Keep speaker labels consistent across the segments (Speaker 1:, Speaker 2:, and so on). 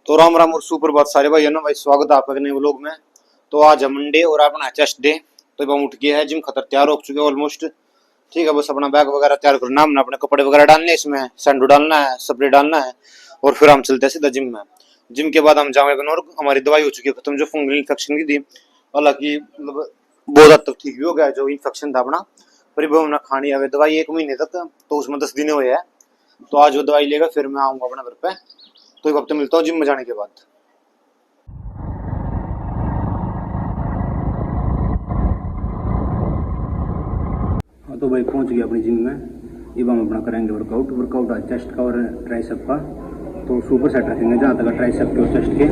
Speaker 1: तो राम राम और सुप्रभात सारे भाई है ना भाई, स्वागत है आपका नए व्लॉग में। तो आज है मंडे और अपना चेस्ट डे। तो हम उठ गया है, जिम खतर तैयार हो चुके हैं ऑलमोस्ट। ठीक है, बस अपना बैग वगैरह तैयार करना, हमने अपने कपड़े वगैरह डालने हैं, इसमें सैंडो डालना है, स्प्रे डालना है और फिर हम चलते हैं सीधा जिम में। जिम के बाद हम जाएंगे और हमारी दवाई हो चुकी है खत्म, जो फंगल इन्फेक्शन की थी। हालांकि मतलब बहुत हद तक ठीक भी हो गया जो इन्फेक्शन था अपना। पर वो हमने खानी है दवाई 1 महीने तक, तो उसमें 10 दिन हुए हैं। तो आज वो दवाई लेगा, फिर मैं आऊंगा अपने घर पे। तो एक हफ्ते मिलता हूँ जिम में जाने के बाद।
Speaker 2: हाँ तो भाई पहुंच गया अपनी जिम में। अब हम अपना करेंगे वर्कआउट आज चेस्ट का और ट्राइसेप का। तो सुपर सेट रखेंगे जहाँ तक ट्राइसेप के और चेस्ट के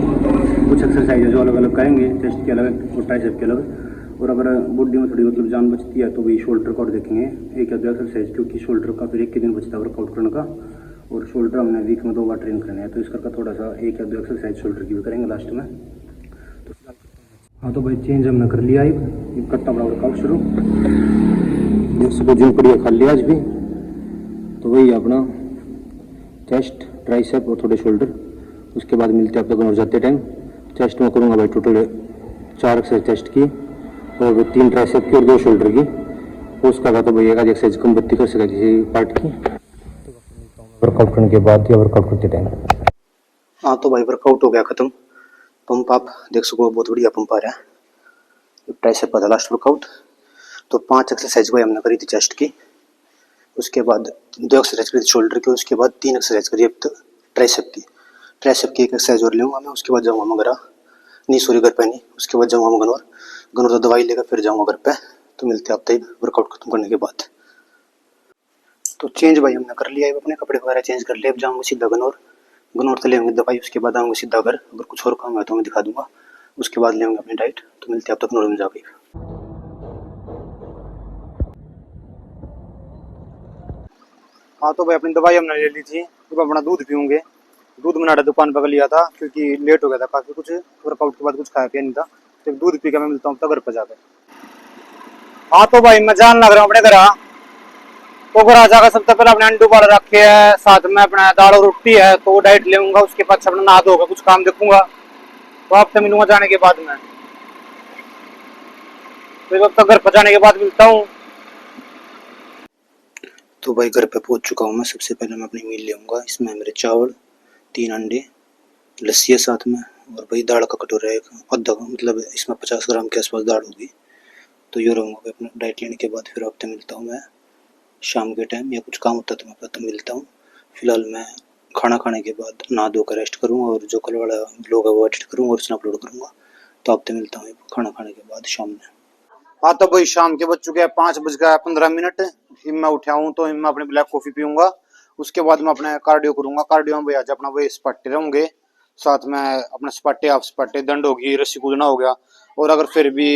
Speaker 2: कुछ एक्सरसाइज जो अलग अलग करेंगे, चेस्ट के अलग और ट्राइसेप के अलग। और अगर बॉडी में थोड़ी मतलब जान बचती है तो भाई शोल्डर का और देखेंगे एक या दो एक्सरसाइज, क्योंकि शोल्डर का फिर एक ही दिन बचता है वर्कआउट करने का। और शोल्डर हमने वीक में 2 बार ट्रेन करने हैं, तो इस करके थोड़ा सा एक या दो एक्सरसाइज शोल्डर की भी करेंगे लास्ट में। तो हाँ तो भाई चेंज हमने कर लिया। अब करता बड़ा वर्कआउट शुरू। देख सको जिम बढ़िया खा लिया आज भी। तो वही अपना चेस्ट ट्राइसेप और थोड़े शोल्डर। उसके बाद मिलते हैं आप लोगों और जाते टाइम। चेस्ट में करूँगा भाई टोटल 4 एक्सरसाइज चेस्ट की और 3 ट्राइसेप की और 2 शोल्डर की। उसका था तो भाई एक आध एक्सरसाइज कम बत्ती कर सका किसी पार्ट की वर्कआउट करने के बाद या वर्कआउट करते टाइम। हाँ तो भाई वर्कआउट हो गया खत्म। पंप आप देख सको बहुत बढ़िया पंप आ रहा है। ट्राइसेप का था लास्ट वर्कआउट। तो 5 एक्सरसाइज भाई हमने करी थी चेस्ट की। उसके बाद 2 एक्सरसाइज करी थी शोल्डर की। उसके बाद 3 एक्सरसाइज करी अब तक ट्राइसेप की। ट्राइसेप की एक एक्सरसाइज और लूँगा मैं। उसके बाद जाऊँगा मगरा नहीं सॉरी घर पे नहीं, उसके बाद जाऊँगा मगनौर। गनौर तो दवाई लेकर फिर जाऊँगा घर पे। तो मिलते हैं आप तक वर्कआउट खत्म करने के बाद। तो चेंज भाई हमने कर लिया है, अपने कपड़े वगैरह चेंज कर लिए। अब जाऊँगा सीधा गनौर। गनौर से लेंगे दवाई, उसके बाद आऊँगा सीधा घर। अगर कुछ और काम है तो मैं दिखा दूँगा। उसके बाद लेंगे अपनी डाइट। तो मिलते हैं आप तक गनौर में जाकर।
Speaker 1: हाँ तो भाई अपनी दवाई हमने ले ली थी, अब अपना दूध पीऊंगे। दूध मैंने दुकान पर लिया था क्योंकि लेट हो गया था काफी, कुछ वर्कआउट के बाद कुछ खाया पिया नहीं था। तो दूध पी के मैं मिलता हूँ तो घर पर जाकर। हाँ तो भाई मैं जान लग रहा हूँ अपने घर। तो घर आ जाकर सबसे पहले अपने अंडू बाल रखे है, साथ में अपना दाल और रोटी है, तो वो डाइट लेऊंगा। उसके बाद अपना नहा धोगा कुछ काम देखूंगा। तो आपसे मिलूंगा जाने के बाद में। तो अब तक घर पर जाने के बाद मिलता हूँ।
Speaker 2: तो भाई घर पे पहुंच चुका हूँ मैं। सबसे पहले मैं अपनी मील लेऊंगा। इसमें मेरे चावल, 3 अंडे, लस्सी है साथ में, और भाई दाल का कटोरा एक आधा, मतलब इसमें 50 ग्राम के आसपास दाल होगी। तो ये रहूँगा भाई अपना डाइट लेने के बाद। फिर आपसे मिलता हूँ मैं शाम के टाइम, या कुछ काम होता है तो मैं आपसे मिलता हूँ। फिलहाल मैं खाना खाने के बाद नहा धोकर रेस्ट करूँगा और जो कल वाला ब्लॉग है वो एडिट करूँगा और उसमें अपलोड करूँगा। तो आपसे मिलता हूँ खाना खाने के बाद शाम में।
Speaker 1: हाँ तो भाई शाम के बज चुके हैं 5:15। हिम मैं उठा हूँ तो हिम मैं अपनी ब्लैक कॉफी पीऊंगा। उसके बाद मैं अपना कार्डियो करूंगा। कार्डियो में भाई आज अपना वही स्पट्टे रहूंगे, साथ में अपना स्पट्टे हाफ स्पट्टे दंड होगी, रस्सी कूदना हो गया। और अगर फिर भी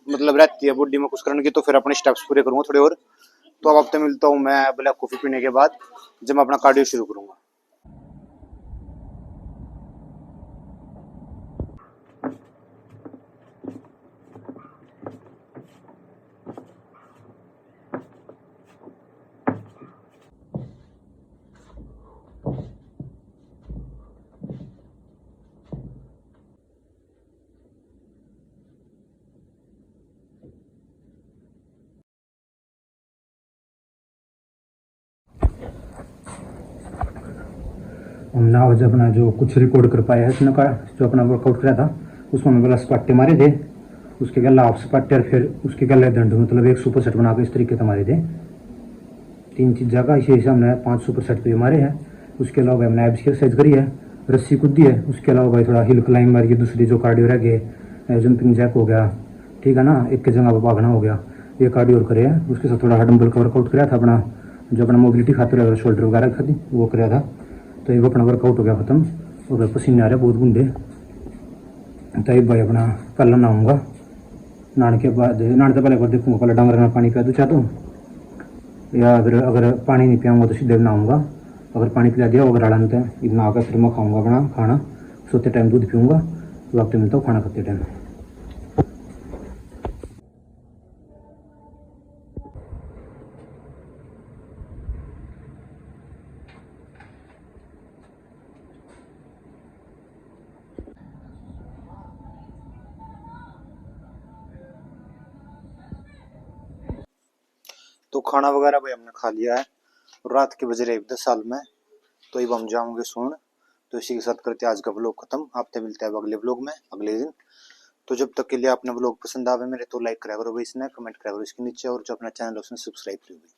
Speaker 1: मतलब रहती है बॉडी में कुछ करने की तो फिर अपने स्टेप्स पूरे करूंगा थोड़े और। तो अब हफ्ते मिलता हूँ मैं ब्लैक कॉफी पीने के बाद, जब मैं अपना कार्डियो शुरू करूंगा।
Speaker 2: हमने आज अपना जो कुछ रिकॉर्ड कर पाया है इसमें का, जो अपना वर्कआउट किया था उसमें हमने पहला स्पट्टे मारे थे। उसके गला हाफ स्पट्टे और फिर उसके गले दंड, मतलब एक सुपर सेट बना के इस तरीके से मारे थे। 3 चीज़ का इसी से हमने 5 सुपर सेट पे मारे हैं। उसके अलावा हमने एब्स की एक्सरसाइज करी है, रस्सी कूदी है। उसके अलावा भाई थोड़ा हिल क्लाइंब मारी, दूसरी जो कार्डियो रह गए, जंपिंग जैक हो गया, ठीक है ना, एक की जगह पर भागना हो गया, ये कार्डियो और करे है। उसके साथ थोड़ा डंबल का वर्कआउट कराया था अपना, जो अपना मोबिलिटी खातिर शोल्डर वगैरह खाती वो कराया था। तो ये अपना वर्कआउट हो गया खत्म। और पसीने आ रहे बहुत बूंदे। तो ये भाई अपना कल नहाऊंगा। नहाने के बाद, नहाने से पहले एक बार देखूंगा पहले डंगर में पानी पिया दूँ चाह दूँ, या फिर अगर पानी नहीं पियाऊंगा तो सीधे नहाऊंगा। अगर पानी पिला दिया अगर आड़ा तो नहा कर फिर मैं खाऊंगा अपना खाना। सोते टाइम दूध पीऊँगा। तो वक्त मिलता हूँ खाना खाते टाइम।
Speaker 1: तो खाना वगैरह भाई हमने खा लिया है और रात के बज रहे 10 साल में, तो अब हम जाऊंगे सोने। तो इसी के साथ करते आज का व्लॉग खत्म। आपसे मिलते हैं अब अगले व्लॉग में अगले दिन। तो जब तक के लिए आपने व्लॉग पसंद आवे मेरे तो लाइक करा करो भाई इसने, कमेंट करा करो इसके नीचे, और जो अपना चैनल है उसने सब्सक्राइब करो भाई।